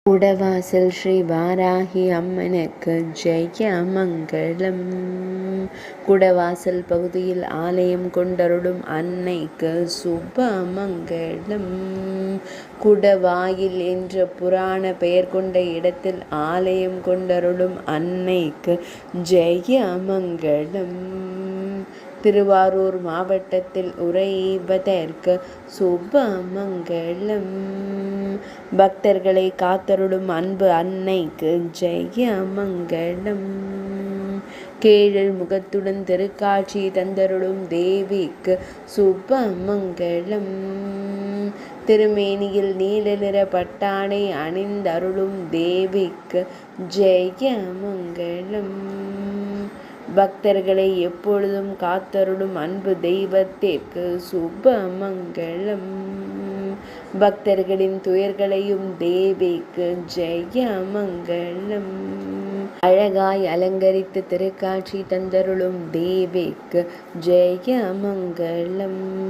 குடவாசல் ஸ்ரீ வாராகி அம்மனுக்கு ஜெய மங்களம். குடவாசல் பகுதியில் ஆலயம் கொண்டருளும் அன்னைக்கு சுப மங்களம். குடவாயில் என்ற புராண பெயர் கொண்ட இடத்தில் ஆலயம் கொண்டருளும் அன்னைக்கு ஜெய மங்களம். திருவாரூர் மாவட்டத்தில் உறைவதற்கு சுப மங்களம். பக்தர்களை காத்தருளும் அன்பு அன்னைக்கு ஜெய மங்களம். கேழல் முகத்துடன் திருக்காட்சி தந்தருளும் தேவிக்கு சுப மங்களம். திருமேனியில் நீல நிற பட்டாடை அணிந்தருளும் தேவிக்கு ஜெய மங்களம். பக்தர்களை எப்பொழுதும் காத்தருளும் அன்பு தெய்வத்திற்கு சுப மங்களம். பக்தர்களின் துயர்களையும் தேவிக்கு ஜெய மங்களம். அழகாய் அலங்கரித்து திருக்காட்சி தந்தருளும் தேவிக்கு ஜெய மங்களம்.